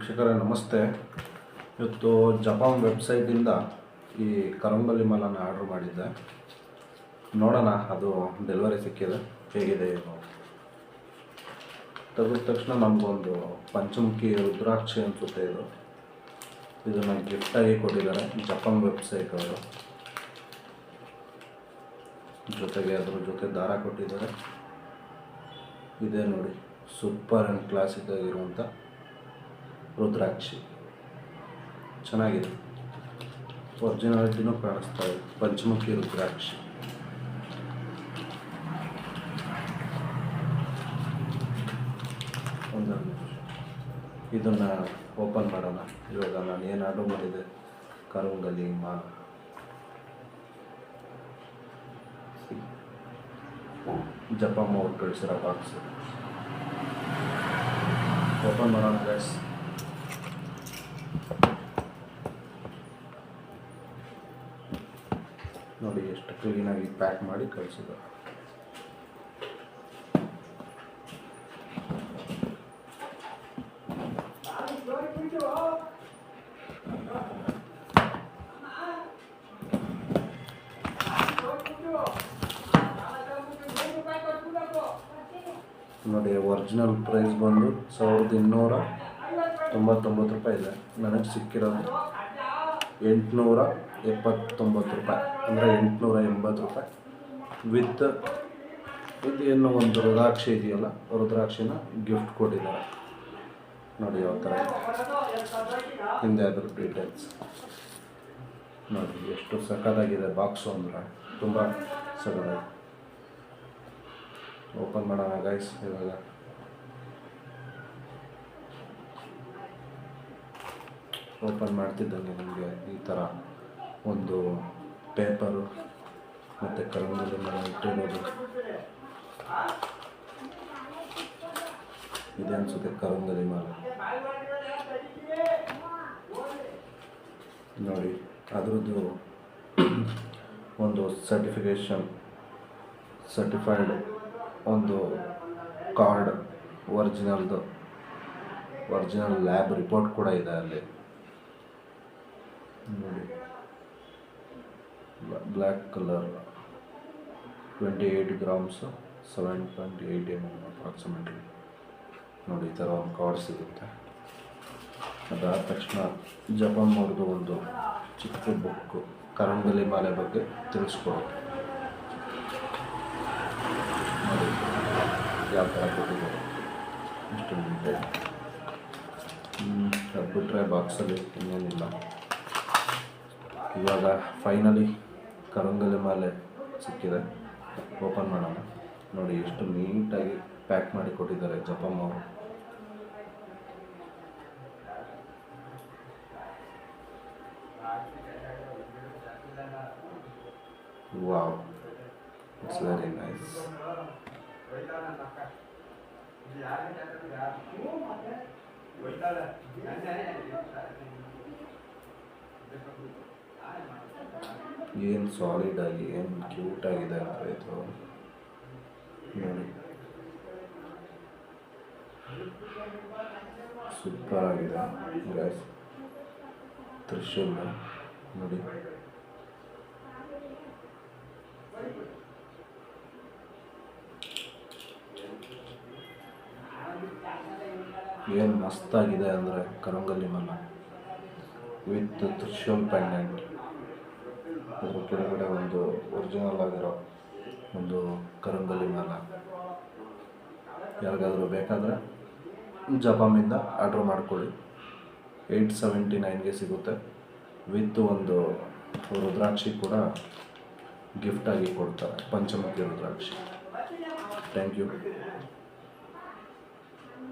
ವೀಕ್ಷಕರೇ ನಮಸ್ತೆ. ಇವತ್ತು ಜಪಾನ್ ವೆಬ್ಸೈಟಿಂದ ಈ ಕರಂಬಲಿ ಮಾಲನ್ನು ಆರ್ಡ್ರ್ ಮಾಡಿದ್ದೆ. ನೋಡೋಣ ಅದು ಡೆಲಿವರಿ ಸಿಕ್ಕಿದೆ ಹೇಗಿದೆ ಏನು. ತೆಗೆದ ತಕ್ಷಣ ನಮಗೊಂದು ಪಂಚಮುಖಿ ರುದ್ರಾಕ್ಷಿ ಅನಿಸುತ್ತೆ. ಇದನ್ನು ಗಿಫ್ಟಾಗಿ ಕೊಟ್ಟಿದ್ದಾರೆ ಜಪಾನ್ ವೆಬ್ಸೈಟ್ ಅವರು. ಜೊತೆಗೆ ಅದ್ರ ಜೊತೆ ದಾರ ಕೊಟ್ಟಿದ್ದಾರೆ. ಇದೇ ನೋಡಿ, ಸೂಪರ್ ಆ್ಯಂಡ್ ಕ್ಲಾಸಿಕ್ ಆಗಿರುವಂಥ ರುದ್ರಾಕ್ಷಿ. ಚೆನ್ನಾಗಿದೆ, ಒರಿಜಿನಾಲಿಟಿನೂ ಕಾಣಿಸ್ತಾ ಇದೆ. ಪಂಚಮುಖಿ ರುದ್ರಾಕ್ಷಿ. ಇದನ್ನು ಓಪನ್ ಮಾಡೋಣ. ಇವಾಗ ನಾನು ಏನು ಆರ್ಡರ್ ಮಾಡಿದೆ, ಕರಂಗಲಿ ಮಾಲ. ಜಪಾನ್ ಅವ್ರು ಕಳಿಸಿರೋ ಬಾಕ್ಸ್ ಓಪನ್ ಮಾಡೋಣ ಗೈಸ್. ನೋಡಿ ಎಷ್ಟು ಕ್ಲೀನಾಗಿ ಪ್ಯಾಕ್ ಮಾಡಿ ಕಳಿಸಿದ್ದಾರೆ. ನೋಡಿ, ಒರಿಜಿನಲ್ ಪ್ರೈಸ್ ಬಂದು 1299 ರೂಪಾಯಿ ಇದೆ. ನನಗೆ ಸಿಕ್ಕಿರೋದು 879 ರೂಪಾಯಿ, ಅಂದರೆ 880 ರೂಪಾಯಿ ವಿತ್ ಏನೋ ಒಂದು ರುದ್ರಾಕ್ಷಿ ಇದೆಯಲ್ಲ, ರುದ್ರಾಕ್ಷಿನ ಗಿಫ್ಟ್ ಕೊಟ್ಟಿದ್ದಾರೆ. ನೋಡಿ ಯಾವ ಥರ ಹಿಂದೆ ಅದ್ರ ಡೀಟೇಲ್ಸ್ ನೋಡಿ. ಎಷ್ಟು ಸಖತ್ತಾಗಿದೆ ಬಾಕ್ಸು ಅಂದರೆ ತುಂಬ ಸಖತ್ತಾಗಿದೆ. ಓಪನ್ ಮಾಡೋಣ ಗೈಸ್. ಇವಾಗ ಓಪನ್ ಮಾಡ್ತಿದ್ದಂಗೆ ನಿಮಗೆ ಈ ಥರ ಒಂದು ಪೇಪರು ಮತ್ತು ಕರಂಗಲಿ ಮೇಲೆ ಇಟ್ಟಿರೋದು ಇದೆ ಅನಿಸುತ್ತೆ. ಕರಂಗಲಿ ಮಾಲೆ ನೋಡಿ, ಅದರದ್ದು ಒಂದು ಸರ್ಟಿಫೈಡ್ ಒಂದು ಕಾರ್ಡ್, ಒರಿಜಿನಲ್ ಲ್ಯಾಬ್ ರಿಪೋರ್ಟ್ ಕೂಡ ಇದೆ ಅಲ್ಲಿ ನೋಡಿ. Black colour, 28 grams, 7.8 mm approximately. ನೋಡಿ, ಈ ಥರ ಒಂದು ಕಾರ್ಡ್ ಸಿಗುತ್ತೆ. ಅದಾದ ತಕ್ಷಣ ಜಪಾನ್ ಅವ್ರದ್ದು ಒಂದು ಚಿಕ್ಕ ಬುಕ್ಕು ಕರಂಗಲಿ ಮಾಲೆ ಬಗ್ಗೆ ತಿಳಿಸ್ಕೊಡುತ್ತೆ. ನೋಡಿ ಯಾವ ಥರ ಕೊಟ್ಟಿದ್ದಾರೆ, ಇಷ್ಟು ನೀಟಾಗಿ. ಅದು ಬಿಟ್ಟರೆ ಬಾಕ್ಸಲ್ಲಿ ಇನ್ನೇನಿಲ್ಲ. ಇವಾಗ ಫೈನಲಿ ಕರಂಗಲಿ ಮಾಲೆ ಸಿಕ್ಕಿದೆ. ಓಪನ್ ಮಾಡೋಣ. ನೋಡಿ ಎಷ್ಟು ನೀಟಾಗಿ ಪ್ಯಾಕ್ ಮಾಡಿ ಕೊಟ್ಟಿದ್ದಾರೆ ಜಪಾನ್ ಅವರು. Wow, it's very nice. ಏನು ಸಾಲಿಡ್ ಆಗಿ, ಏನು ಕ್ಯೂಟ್ ಆಗಿದೆ ಅಂದರೆ ಇದು ನೋಡಿ, ಸೂಪರ್ ಆಗಿದೆ ಗೈಸ್. ತ್ರಿಶೂಲ್ ನೋಡಿ, ಏನು ಮಸ್ತಾಗಿದೆ ಅಂದರೆ ಕರಂಗಲಿ ಮಾಲ ವಿತ್ ತ್ರಿಶೂಲ್ ಪೆಂಡೆಂಟ್. ಅದ್ರ ಕೆಳಗಡೆ ಒಂದು ಒರಿಜಿನಲ್ ಆಗಿರೋ ಒಂದು ಕರಂಗಲಿ ಮಾಲ. ಯಾರಿಗಾದರೂ ಬೇಕಾದರೆ ಜಪಾನಿಂದ ಆರ್ಡ್ರ್ ಮಾಡ್ಕೊಳ್ಳಿ. 879ಗೆ ಸಿಗುತ್ತೆ. ವಿತ್ ಒಂದು ರುದ್ರಾಕ್ಷಿ ಕೂಡ ಗಿಫ್ಟಾಗಿ ಕೊಡ್ತಾರೆ, ಪಂಚಮುಖಿ ರುದ್ರಾಕ್ಷಿ. Thank you.